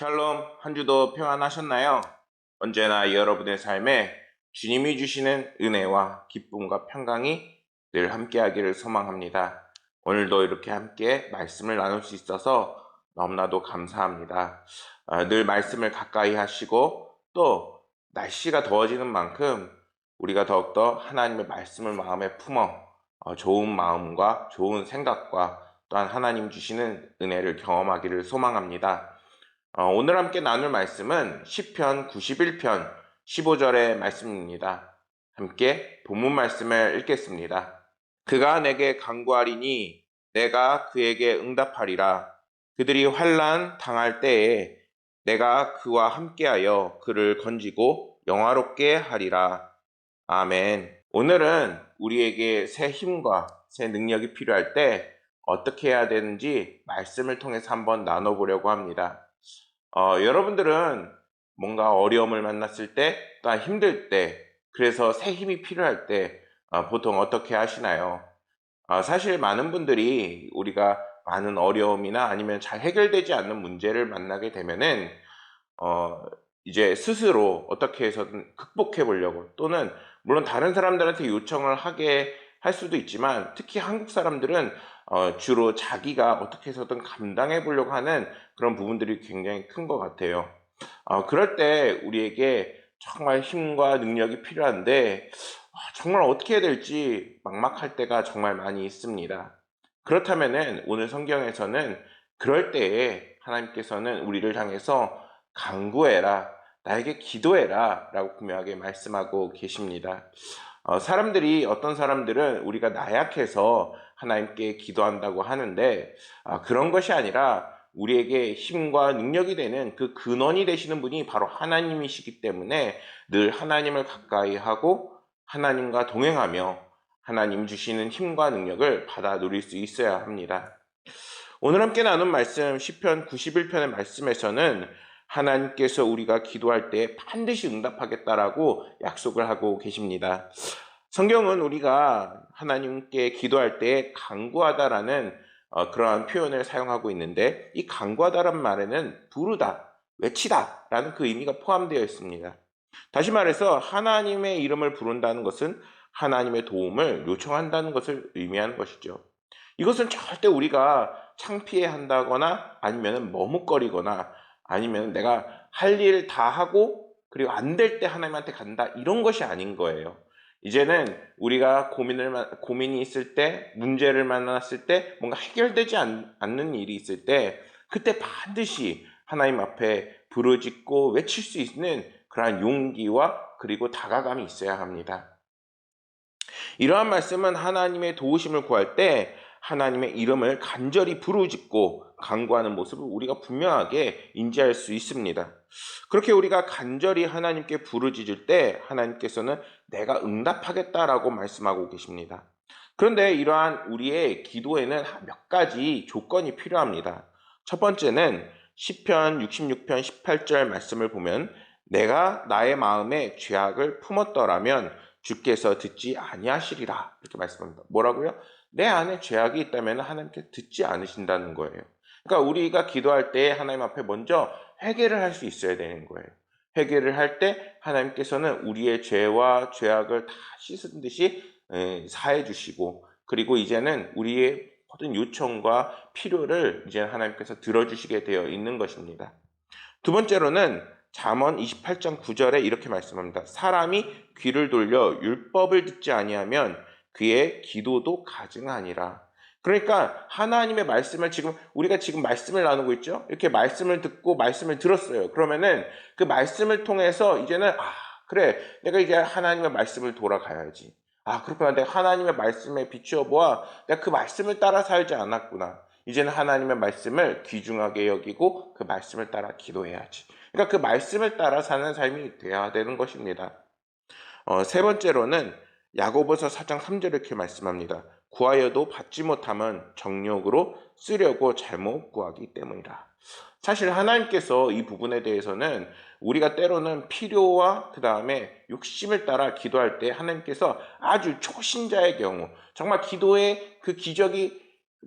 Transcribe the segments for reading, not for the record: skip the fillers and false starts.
샬롬, 한 주도 평안하셨나요? 언제나 여러분의 삶에 주님이 주시는 은혜와 기쁨과 평강이 늘 함께하기를 소망합니다. 오늘도 이렇게 함께 말씀을 나눌 수 있어서 너무나도 감사합니다. 늘 말씀을 가까이 하시고 또 날씨가 더워지는 만큼 우리가 더욱더 하나님의 말씀을 마음에 품어 좋은 마음과 좋은 생각과 또한 하나님 주시는 은혜를 경험하기를 소망합니다. 오늘 함께 나눌 말씀은 시편 91편 15절의 말씀입니다. 함께 본문 말씀을 읽겠습니다. 그가 내게 간구하리니 내가 그에게 응답하리라. 그들이 환난 당할 때에 내가 그와 함께하여 그를 건지고 영화롭게 하리라. 아멘. 오늘은 우리에게 새 힘과 새 능력이 필요할 때 어떻게 해야 되는지 말씀을 통해서 한번 나눠보려고 합니다. 여러분들은 뭔가 어려움을 만났을 때, 또한 힘들 때, 그래서 새 힘이 필요할 때 보통 어떻게 하시나요? 사실 많은 분들이 우리가 많은 어려움이나 아니면 잘 해결되지 않는 문제를 만나게 되면은 어, 이제 스스로 어떻게 해서든 극복해 보려고, 또는 물론 다른 사람들한테 요청을 하게 할 수도 있지만 특히 한국 사람들은 주로 자기가 어떻게 해서든 감당해 보려고 하는 그런 부분들이 굉장히 큰 것 같아요. 그럴 때 우리에게 정말 힘과 능력이 필요한데 정말 어떻게 해야 될지 막막할 때가 정말 많이 있습니다. 그렇다면은 오늘 성경에서는 그럴 때에 하나님께서는 우리를 향해서 간구해라, 나에게 기도해라 라고 분명하게 말씀하고 계십니다. 어떤 사람들은 우리가 나약해서 하나님께 기도한다고 하는데 그런 것이 아니라 우리에게 힘과 능력이 되는 그 근원이 되시는 분이 바로 하나님이시기 때문에 늘 하나님을 가까이 하고 하나님과 동행하며 하나님 주시는 힘과 능력을 받아 누릴 수 있어야 합니다. 오늘 함께 나눈 말씀 시편 91편의 말씀에서는 하나님께서 우리가 기도할 때 반드시 응답하겠다라고 약속을 하고 계십니다. 성경은 우리가 하나님께 기도할 때 간구하다라는 그러한 표현을 사용하고 있는데, 이 간구하다란 말에는 부르다, 외치다 라는 그 의미가 포함되어 있습니다. 다시 말해서 하나님의 이름을 부른다는 것은 하나님의 도움을 요청한다는 것을 의미하는 것이죠. 이것은 절대 우리가 창피해 한다거나 아니면 머뭇거리거나 아니면 내가 할 일 다 하고 그리고 안 될 때 하나님한테 간다, 이런 것이 아닌 거예요. 이제는 우리가 고민이 있을 때, 문제를 만났을 때, 뭔가 해결되지 않는 일이 있을 때, 그때 반드시 하나님 앞에 부르짖고 외칠 수 있는 그러한 용기와 그리고 다가감이 있어야 합니다. 이러한 말씀은 하나님의 도우심을 구할 때 하나님의 이름을 간절히 부르짖고 간구하는 모습을 우리가 분명하게 인지할 수 있습니다. 그렇게 우리가 간절히 하나님께 부르짖을 때 하나님께서는 내가 응답하겠다라고 말씀하고 계십니다. 그런데 이러한 우리의 기도에는 몇 가지 조건이 필요합니다. 첫 번째는 시편 66편 18절 말씀을 보면 내가 나의 마음에 죄악을 품었더라면 주께서 듣지 아니하시리라, 이렇게 말씀합니다. 뭐라고요? 내 안에 죄악이 있다면 하나님께 듣지 않으신다는 거예요. 그러니까 우리가 기도할 때 하나님 앞에 먼저 회개를 할 수 있어야 되는 거예요. 회개를 할 때 하나님께서는 우리의 죄와 죄악을 다 씻은 듯이 사해 주시고, 그리고 이제는 우리의 모든 요청과 필요를 이제 하나님께서 들어주시게 되어 있는 것입니다. 두 번째로는 잠언 28장 9절에 이렇게 말씀합니다. 사람이 귀를 돌려 율법을 듣지 아니하면 그의 기도도 가증하니라. 그러니까 하나님의 말씀을 우리가 지금 말씀을 나누고 있죠. 이렇게 말씀을 듣고 말씀을 들었어요. 그러면은 그 말씀을 통해서 이제는 그래, 내가 이제 하나님의 말씀을 돌아가야지. 그렇구나, 내가 하나님의 말씀에 비추어 보아 내가 그 말씀을 따라 살지 않았구나. 이제는 하나님의 말씀을 귀중하게 여기고 그 말씀을 따라 기도해야지. 그러니까 그 말씀을 따라 사는 삶이 되어야 되는 것입니다. 세 번째로는 야고보서 4장 3절 이렇게 말씀합니다. 구하여도 받지 못하면 정욕으로 쓰려고 잘못 구하기 때문이라. 사실 하나님께서 이 부분에 대해서는 우리가 때로는 필요와 그 다음에 욕심을 따라 기도할 때 하나님께서 아주 초신자의 경우, 정말 기도의 그 기적이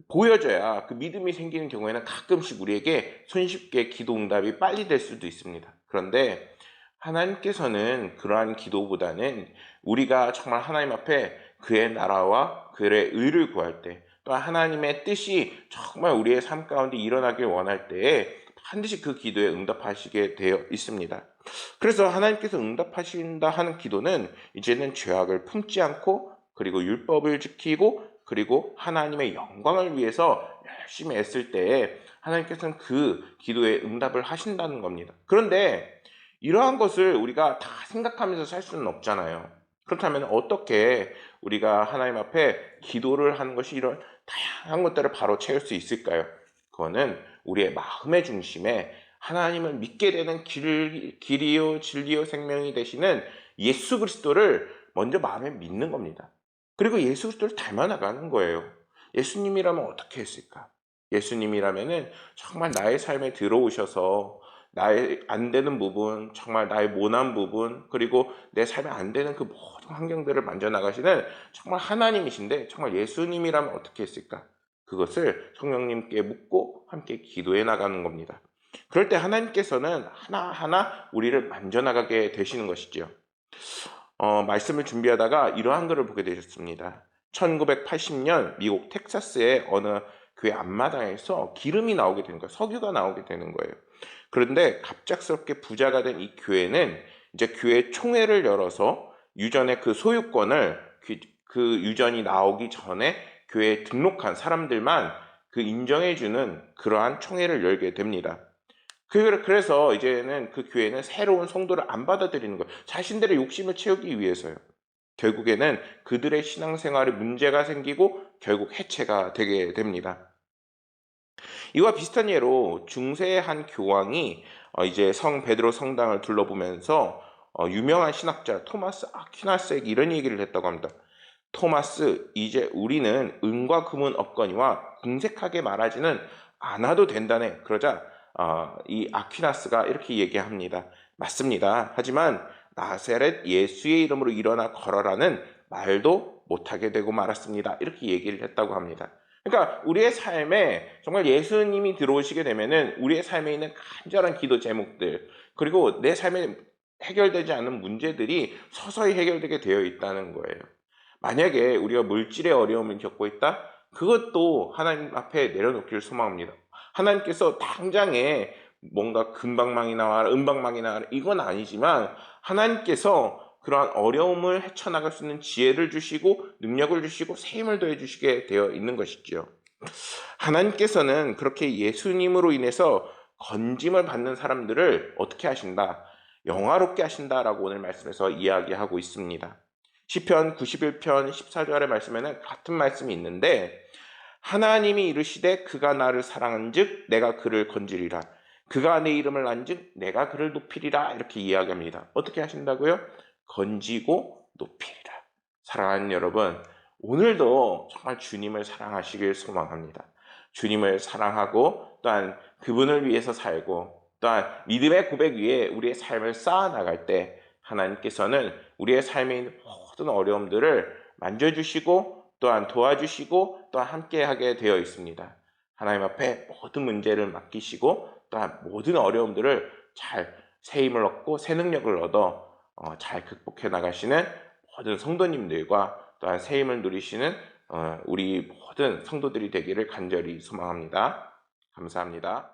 보여져야 그 믿음이 생기는 경우에는 가끔씩 우리에게 손쉽게 기도 응답이 빨리 될 수도 있습니다. 그런데 하나님께서는 그러한 기도보다는 우리가 정말 하나님 앞에 그의 나라와 그의 의를 구할 때, 또 하나님의 뜻이 정말 우리의 삶 가운데 일어나길 원할 때에 반드시 그 기도에 응답하시게 되어 있습니다. 그래서 하나님께서 응답하신다 하는 기도는 이제는 죄악을 품지 않고, 그리고 율법을 지키고, 그리고 하나님의 영광을 위해서 열심히 애쓸 때에 하나님께서는 그 기도에 응답을 하신다는 겁니다. 그런데 이러한 것을 우리가 다 생각하면서 살 수는 없잖아요. 그렇다면 어떻게 우리가 하나님 앞에 기도를 하는 것이 이런 다양한 것들을 바로 채울 수 있을까요? 그거는 우리의 마음의 중심에 하나님을 믿게 되는 길이요 진리요 생명이 되시는 예수 그리스도를 먼저 마음에 믿는 겁니다. 그리고 예수 그리스도를 닮아나가는 거예요. 예수님이라면 어떻게 했을까? 예수님이라면은 정말 나의 삶에 들어오셔서 나의 안 되는 부분, 정말 나의 모난 부분, 그리고 내 삶에 안 되는 그 모든 환경들을 만져나가시는 정말 하나님이신데, 정말 예수님이라면 어떻게 했을까? 그것을 성령님께 묻고 함께 기도해 나가는 겁니다. 그럴 때 하나님께서는 하나하나 우리를 만져나가게 되시는 것이죠. 말씀을 준비하다가 이러한 글을 보게 되셨습니다. 1980년 미국 텍사스의 어느 교회 앞마당에서 기름이 나오게 되는 거예요. 석유가 나오게 되는 거예요. 그런데 갑작스럽게 부자가 된 이 교회는 이제 교회 총회를 열어서 유전의 그 소유권을 그 유전이 나오기 전에 교회에 등록한 사람들만 그 인정해주는 그러한 총회를 열게 됩니다. 그래서 이제는 그 교회는 새로운 성도를 안 받아들이는 거예요. 자신들의 욕심을 채우기 위해서요. 결국에는 그들의 신앙생활에 문제가 생기고 결국 해체가 되게 됩니다. 이와 비슷한 예로 중세의 한 교황이 이제 성 베드로 성당을 둘러보면서 유명한 신학자 토마스 아퀴나스에게 이런 얘기를 했다고 합니다. 토마스, 이제 우리는 은과 금은 없거니와 궁색하게 말하지는 않아도 된다네. 그러자 이 아퀴나스가 이렇게 얘기합니다. 맞습니다. 하지만 나사렛 예수의 이름으로 일어나 걸어라는 말도 못하게 되고 말았습니다. 이렇게 얘기를 했다고 합니다. 그러니까 우리의 삶에 정말 예수님이 들어오시게 되면은 우리의 삶에 있는 간절한 기도 제목들, 그리고 내 삶에 해결되지 않는 문제들이 서서히 해결되게 되어 있다는 거예요. 만약에 우리가 물질의 어려움을 겪고 있다? 그것도 하나님 앞에 내려놓기를 소망합니다. 하나님께서 당장에 뭔가 금방망이 나와라, 은방망이 나와라, 이건 아니지만 하나님께서 그러한 어려움을 헤쳐나갈 수 있는 지혜를 주시고 능력을 주시고 세임을 더해 주시게 되어 있는 것이죠. 하나님께서는 그렇게 예수님으로 인해서 건짐을 받는 사람들을 어떻게 하신다? 영화롭게 하신다라고 오늘 말씀에서 이야기하고 있습니다. 시편 91편 14절의 말씀에는 같은 말씀이 있는데, 하나님이 이르시되 그가 나를 사랑한즉 내가 그를 건지리라, 그가 내 이름을 안즉 내가 그를 높이리라, 이렇게 이야기합니다. 어떻게 하신다고요? 건지고 높이리라. 사랑하는 여러분, 오늘도 정말 주님을 사랑하시길 소망합니다. 주님을 사랑하고 또한 그분을 위해서 살고 또한 믿음의 고백 위에 우리의 삶을 쌓아나갈 때 하나님께서는 우리의 삶에 있는 모든 어려움들을 만져주시고 또한 도와주시고 또한 함께하게 되어 있습니다. 하나님 앞에 모든 문제를 맡기시고 또한 모든 어려움들을 잘 새 힘을 얻고 새 능력을 얻어 잘 극복해 나가시는 모든 성도님들과 또한 새 힘을 누리시는 우리 모든 성도들이 되기를 간절히 소망합니다. 감사합니다.